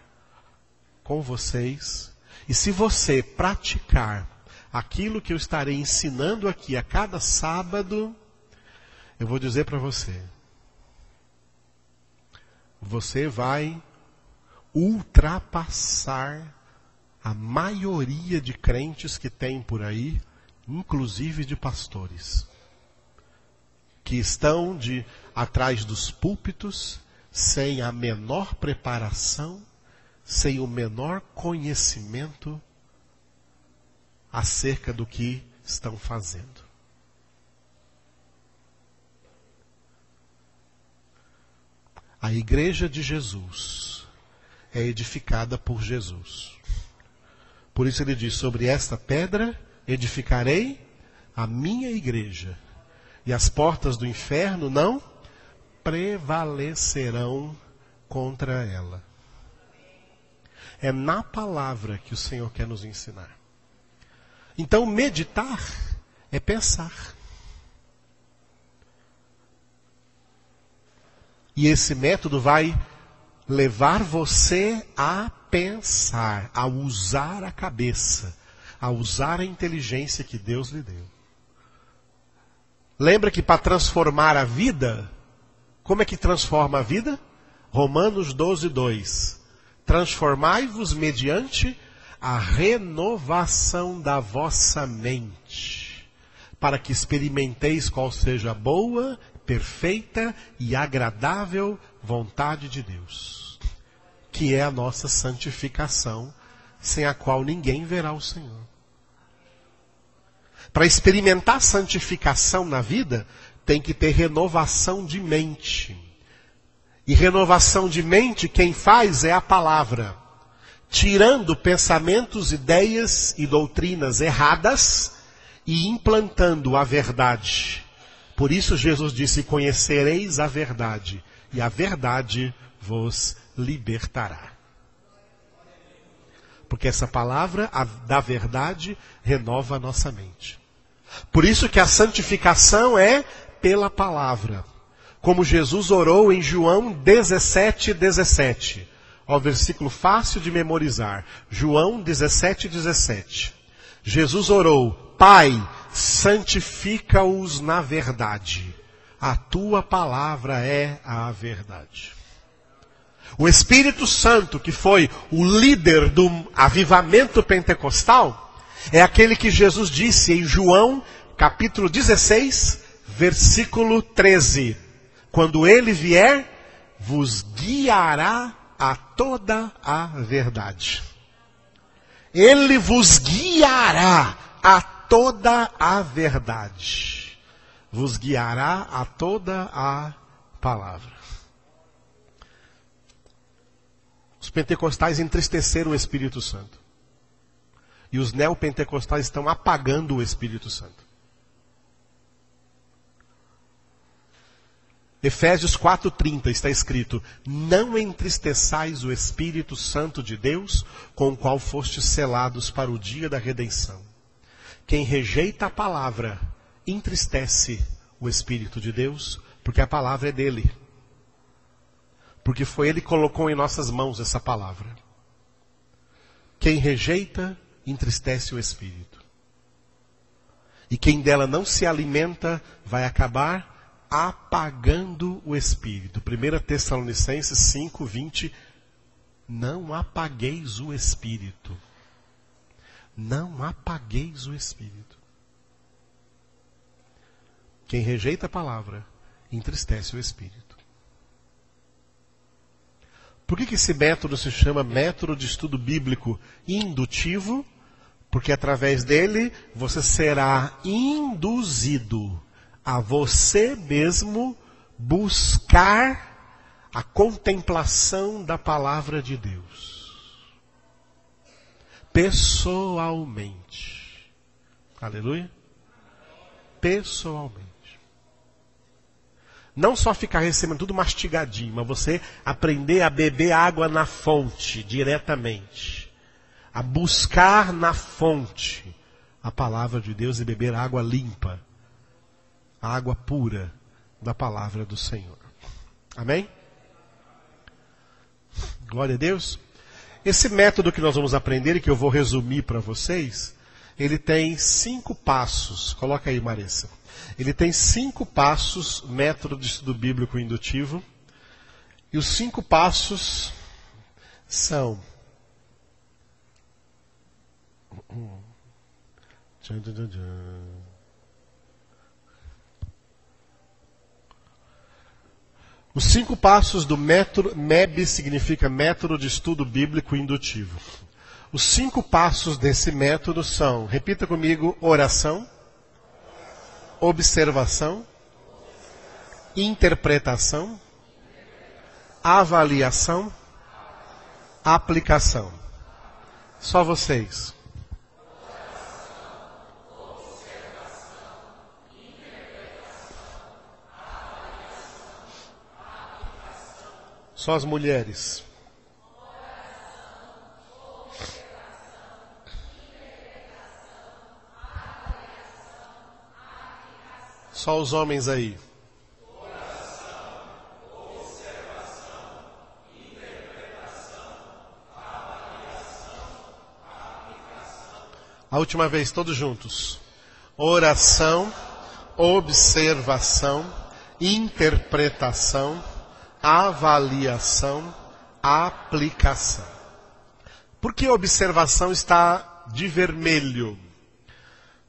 Speaker 1: com vocês. E se você praticar aquilo que eu estarei ensinando aqui a cada sábado, eu vou dizer para você, você vai ultrapassar a maioria de crentes que tem por aí, inclusive de pastores, que estão atrás dos púlpitos, sem a menor preparação, sem o menor conhecimento acerca do que estão fazendo. A igreja de Jesus é edificada por Jesus. Por isso ele diz, sobre esta pedra edificarei a minha igreja, e as portas do inferno não prevalecerão contra ela. É na palavra que o Senhor quer nos ensinar. Então, meditar é pensar. E esse método vai levar você a pensar, a usar a cabeça, a usar a inteligência que Deus lhe deu. Lembra que para transformar a vida, como é que transforma a vida? Romanos 12:2. Transformai-vos mediante a renovação da vossa mente, para que experimenteis qual seja a boa, perfeita e agradável vontade de Deus, que é a nossa santificação, sem a qual ninguém verá o Senhor. Para experimentar santificação na vida, tem que ter renovação de mente. E renovação de mente, quem faz é a palavra. Tirando pensamentos, ideias e doutrinas erradas e implantando a verdade. Por isso Jesus disse, conhecereis a verdade, e a verdade vos libertará. Porque essa palavra da verdade renova a nossa mente. Por isso que a santificação é pela palavra. Como Jesus orou em João 17:17. Ó, versículo fácil de memorizar. João 17:17. Jesus orou, Pai, santifica-os na verdade. A tua palavra é a verdade. O Espírito Santo, que foi o líder do avivamento pentecostal, é aquele que Jesus disse em João, capítulo 16, versículo 13. Quando ele vier, vos guiará a toda a verdade. Ele vos guiará a toda a verdade. Vos guiará a toda a palavra. Os pentecostais entristeceram o Espírito Santo. E os neopentecostais estão apagando o Espírito Santo. Efésios 4:30 está escrito, não entristeçais o Espírito Santo de Deus, com o qual fostes selados para o dia da redenção. Quem rejeita a palavra, entristece o Espírito de Deus, porque a palavra é dele. Porque foi ele que colocou em nossas mãos essa palavra. Quem rejeita, entristece o Espírito. E quem dela não se alimenta, vai acabar apagando o Espírito. 1 Tessalonicenses 5:20. Não apagueis o Espírito. Não apagueis o Espírito. Quem rejeita a palavra, entristece o Espírito. Por que esse método se chama método de estudo bíblico indutivo? Porque através dele você será induzido a você mesmo buscar a contemplação da palavra de Deus. Pessoalmente. Aleluia? Pessoalmente. Não só ficar recebendo tudo mastigadinho, mas você aprender a beber água na fonte, diretamente. A buscar na fonte a palavra de Deus e beber água limpa. A água pura da palavra do Senhor. Amém? Glória a Deus. Esse método que nós vamos aprender e que eu vou resumir para vocês, ele tem 5 passos. Coloca aí, Marissa. Ele tem 5 passos, método de estudo bíblico indutivo. E os 5 passos são... Os 5 passos do método, MEB significa método de estudo bíblico indutivo. Os 5 passos desse método são, repita comigo, oração, observação, interpretação, avaliação, aplicação. Só vocês. Só as mulheres. Só os homens aí. A última vez, todos juntos. Oração, observação, interpretação, avaliação, aplicação. Por que a observação está de vermelho?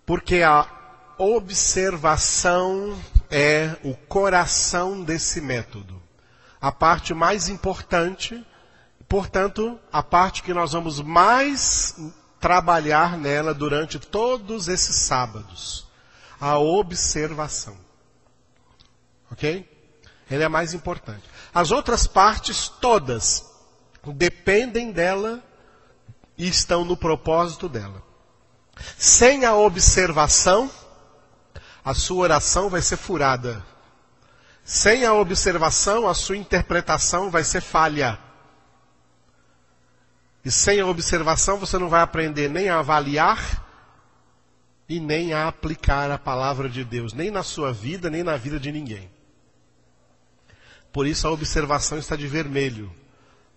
Speaker 1: Porque a observação é o coração desse método. A parte mais importante, portanto, a parte que nós vamos mais trabalhar nela durante todos esses sábados. A observação. Ok? Ele é mais importante. As outras partes todas dependem dela e estão no propósito dela. Sem a observação, a sua oração vai ser furada. Sem a observação, a sua interpretação vai ser falha. E sem a observação, você não vai aprender nem a avaliar e nem a aplicar a palavra de Deus, nem na sua vida, nem na vida de ninguém. Por isso a observação está de vermelho,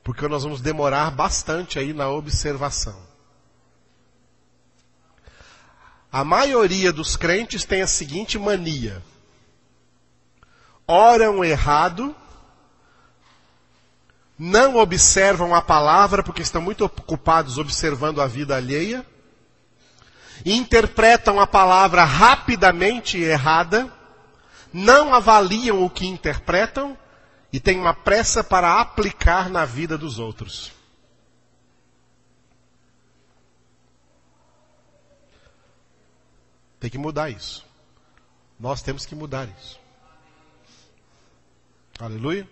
Speaker 1: porque nós vamos demorar bastante aí na observação. A maioria dos crentes tem a seguinte mania: oram errado, não observam a palavra porque estão muito ocupados observando a vida alheia, interpretam a palavra rapidamente errada, não avaliam o que interpretam e têm uma pressa para aplicar na vida dos outros. Tem que mudar isso. Nós temos que mudar isso. Aleluia.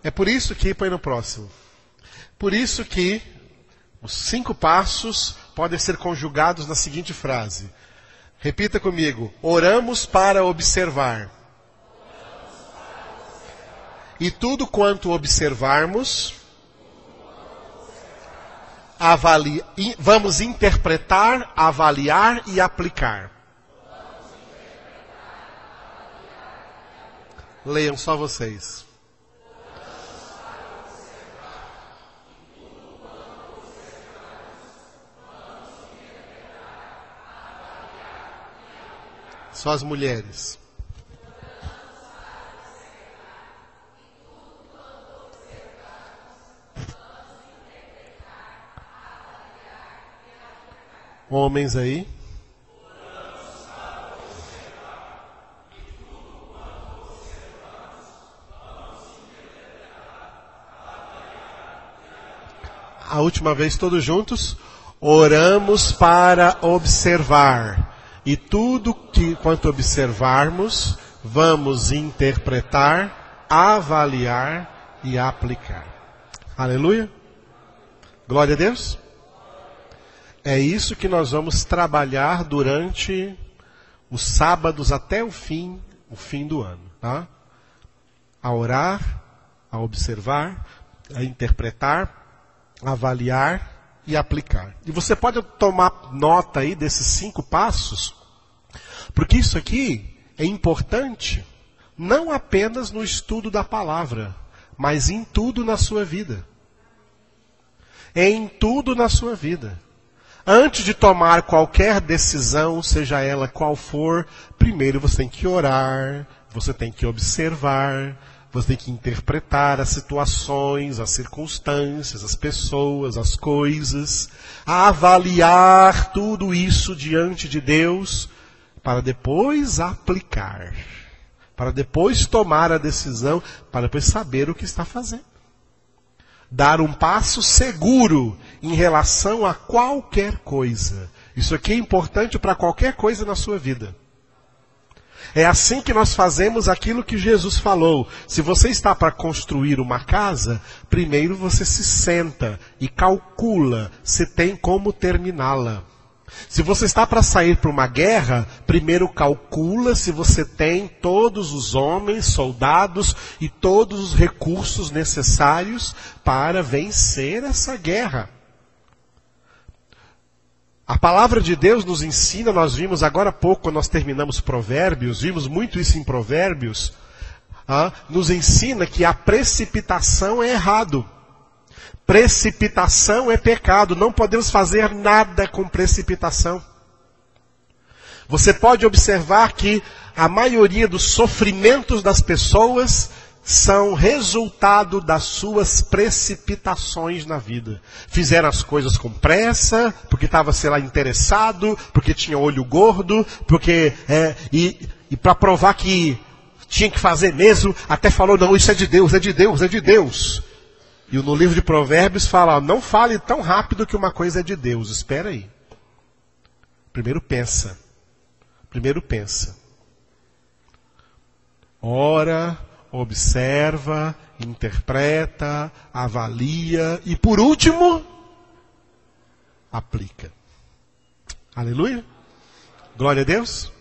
Speaker 1: É por isso que, põe no próximo. Por isso que os 5 passos podem ser conjugados na seguinte frase. Repita comigo. Oramos para observar. E tudo quanto observarmos, vamos interpretar, avaliar e aplicar. Leiam só vocês. Só as mulheres. Homens aí. A última vez todos juntos. Oramos para observar. E tudo quanto observarmos, vamos interpretar, avaliar e aplicar. Aleluia. Glória a Deus. É isso que nós vamos trabalhar durante os sábados até o fim do ano. Tá? A orar, a observar, a interpretar, a avaliar e aplicar. E você pode tomar nota aí desses 5 passos, porque isso aqui é importante, não apenas no estudo da palavra, mas em tudo na sua vida. Em tudo na sua vida. Antes de tomar qualquer decisão, seja ela qual for, primeiro você tem que orar, você tem que observar, você tem que interpretar as situações, as circunstâncias, as pessoas, as coisas, avaliar tudo isso diante de Deus, para depois aplicar, para depois tomar a decisão, para depois saber o que está fazendo. Dar um passo seguro em relação a qualquer coisa. Isso aqui é importante para qualquer coisa na sua vida. É assim que nós fazemos aquilo que Jesus falou. Se você está para construir uma casa, primeiro você se senta e calcula se tem como terminá-la. Se você está para sair para uma guerra, primeiro calcula se você tem todos os homens, soldados e todos os recursos necessários para vencer essa guerra. A palavra de Deus nos ensina, nós vimos agora há pouco, quando nós terminamos Provérbios, vimos muito isso em Provérbios, nos ensina que a precipitação é errado. Precipitação é pecado, não podemos fazer nada com precipitação. Você pode observar que a maioria dos sofrimentos das pessoas são resultado das suas precipitações na vida. Fizeram as coisas com pressa, porque estava, sei lá, interessado, porque tinha olho gordo, porque e para provar que tinha que fazer mesmo, até falou, não, isso é de Deus, é de Deus, é de Deus. E no livro de Provérbios fala, não fale tão rápido que uma coisa é de Deus, espera aí. Primeiro pensa. Primeiro pensa. Ora, observa, interpreta, avalia e por último, aplica. Aleluia? Glória a Deus.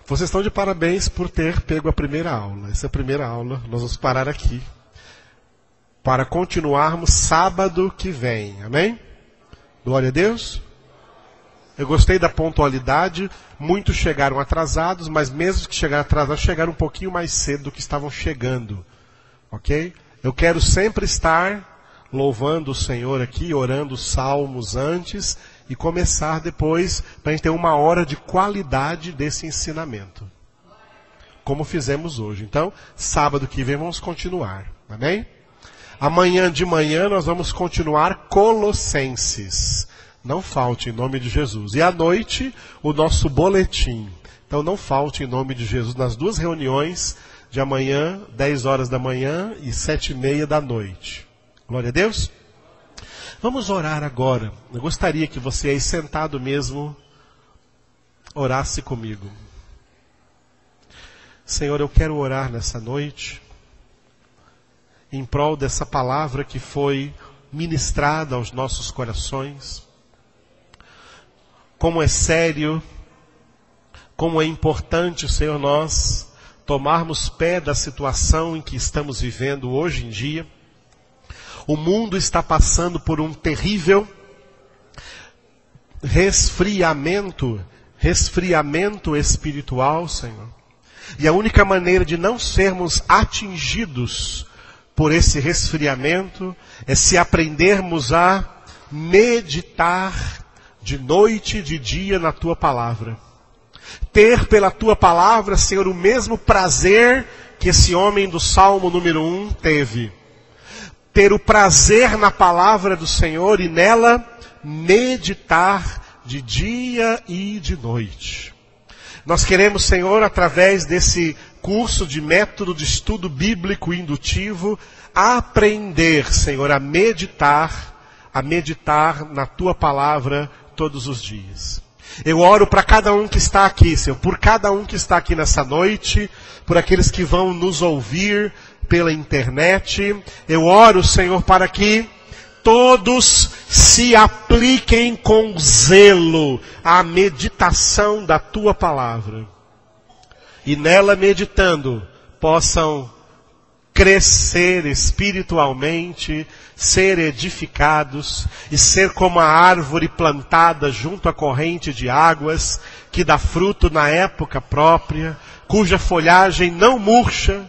Speaker 1: Vocês estão de parabéns por ter pego a primeira aula. Essa é a primeira aula, nós vamos parar aqui. Para continuarmos sábado que vem. Amém? Glória a Deus. Eu gostei da pontualidade. Muitos chegaram atrasados, mas mesmo que chegaram atrasados, chegaram um pouquinho mais cedo do que estavam chegando. Ok? Eu quero sempre estar louvando o Senhor aqui, orando os salmos antes e começar depois para a gente ter uma hora de qualidade desse ensinamento. Como fizemos hoje. Então, sábado que vem vamos continuar. Amém? Amanhã de manhã nós vamos continuar Colossenses. Não falte em nome de Jesus. E à noite, o nosso boletim. Então não falte em nome de Jesus nas duas reuniões de amanhã, 10 horas da manhã e 7:30 da noite. Glória a Deus. Vamos orar agora. Eu gostaria que você aí sentado mesmo orasse comigo. Senhor, eu quero orar nessa noite em prol dessa palavra que foi ministrada aos nossos corações. Como é sério, como é importante, Senhor, nós tomarmos pé da situação em que estamos vivendo hoje em dia. O mundo está passando por um terrível resfriamento espiritual, Senhor. E a única maneira de não sermos atingidos por esse resfriamento é se aprendermos a meditar de noite e de dia na Tua Palavra. Ter pela Tua Palavra, Senhor, o mesmo prazer que esse homem do Salmo número 1 teve. Ter o prazer na Palavra do Senhor e nela meditar de dia e de noite. Nós queremos, Senhor, através desse curso de método de estudo bíblico indutivo, aprender, Senhor, a meditar na Tua Palavra todos os dias. Eu oro para cada um que está aqui, Senhor, por cada um que está aqui nessa noite, por aqueles que vão nos ouvir pela internet. Eu oro, Senhor, para que todos se apliquem com zelo à meditação da Tua Palavra. E nela meditando, possam crescer espiritualmente, ser edificados e ser como a árvore plantada junto à corrente de águas, que dá fruto na época própria, cuja folhagem não murcha,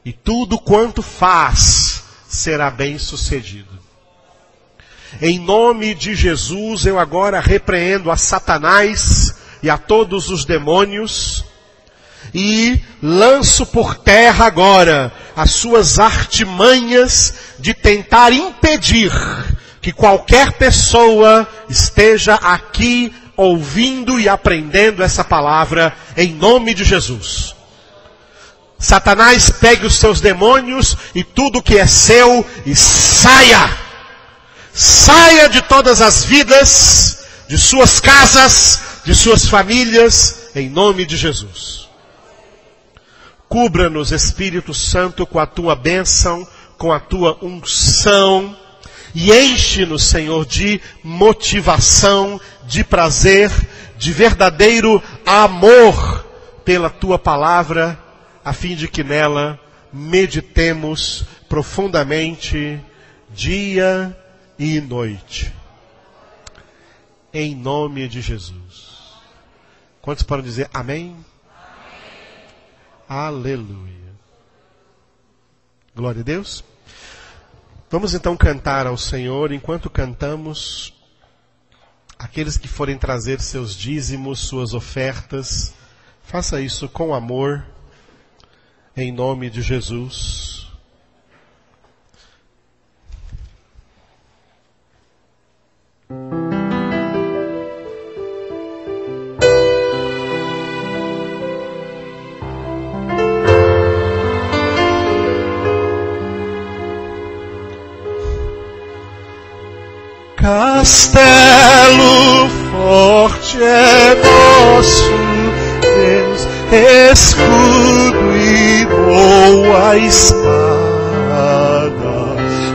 Speaker 1: e tudo quanto faz será bem sucedido. Em nome de Jesus, eu agora repreendo a Satanás e a todos os demônios, e lanço por terra agora as suas artimanhas de tentar impedir que qualquer pessoa esteja aqui ouvindo e aprendendo essa palavra em nome de Jesus. Satanás, pegue os seus demônios e tudo que é seu e saia! Saia de todas as vidas, de suas casas, de suas famílias, em nome de Jesus. Cubra-nos, Espírito Santo, com a Tua bênção, com a Tua unção, E enche-nos, Senhor, de motivação, de prazer, de verdadeiro amor pela Tua palavra, a fim de que nela meditemos profundamente, dia e noite. Em nome de Jesus. Quantos podem dizer amém? Aleluia. Glória a Deus. Vamos então cantar ao Senhor. Enquanto cantamos, aqueles que forem trazer seus dízimos, suas ofertas, faça isso com amor, em nome de Jesus.
Speaker 2: Castelo forte é nosso Deus, escudo e boa espada,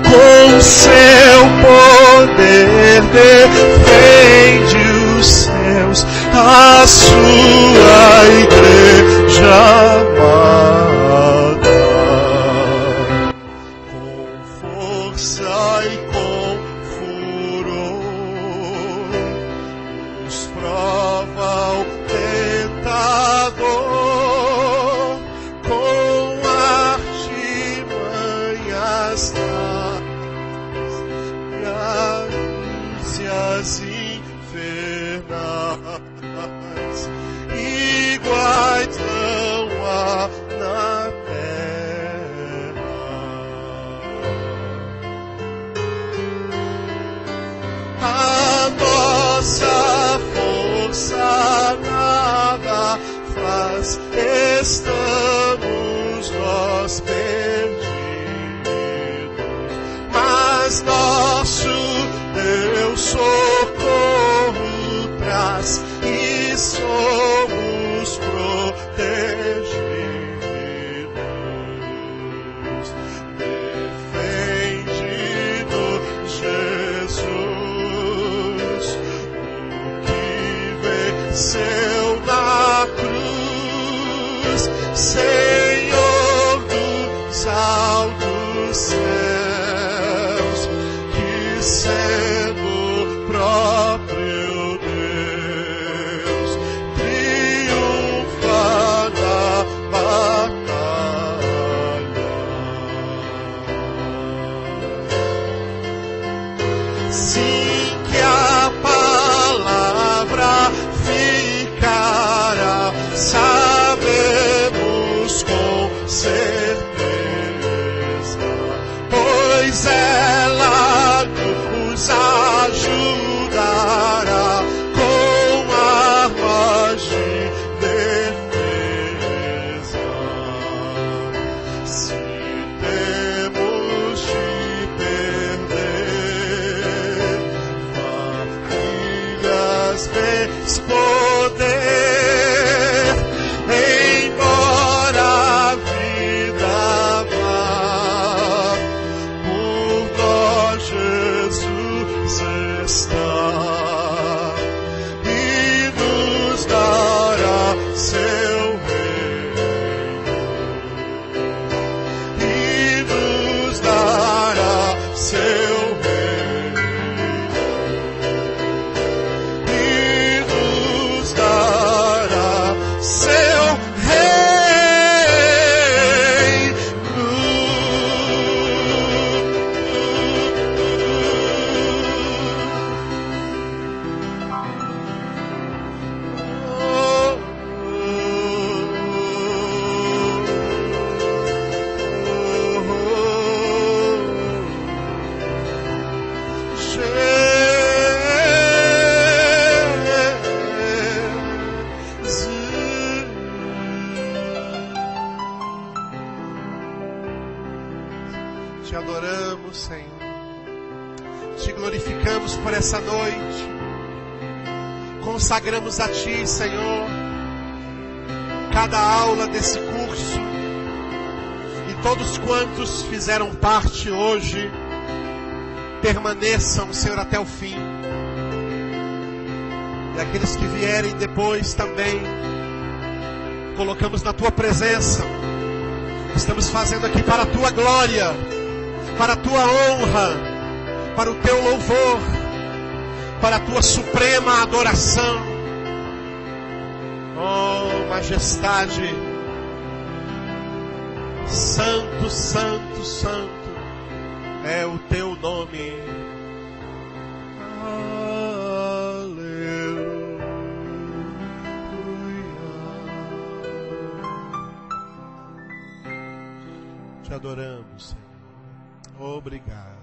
Speaker 2: com seu poder defende os céus, a sua igreja amada, com força e com prova o tentador, com artimanhas e astúcias infernais, iguais não há na terra. A nossa nada faz, estamos nós perdidos, mas nosso Deus socorro traz e somos protegidos, defendido Jesus, venceu na cruz, Senhor dos altos céus, que sendo próprio Deus, triunfa na batalha. Sim, que a palavra ficará, sabemos com certeza, pois ela nos ajudará com armas de defesa. Se temos de perder famílias, bens, poder, embora a vida vá, por nós Jesus está e nos dará seu reino, e nos dará seu reino, e nos dará seu
Speaker 1: Te adoramos, Senhor. Te glorificamos por essa noite. Consagramos a Ti, Senhor, cada aula desse curso e todos quantos fizeram parte hoje permaneçam, Senhor, até o fim. E aqueles que vierem depois também, colocamos na tua presença. Estamos fazendo aqui para a tua glória, para a tua honra, para o teu louvor, para a tua suprema adoração. Oh, majestade, santo, santo, santo é o teu nome. Te adoramos, Senhor. Obrigado.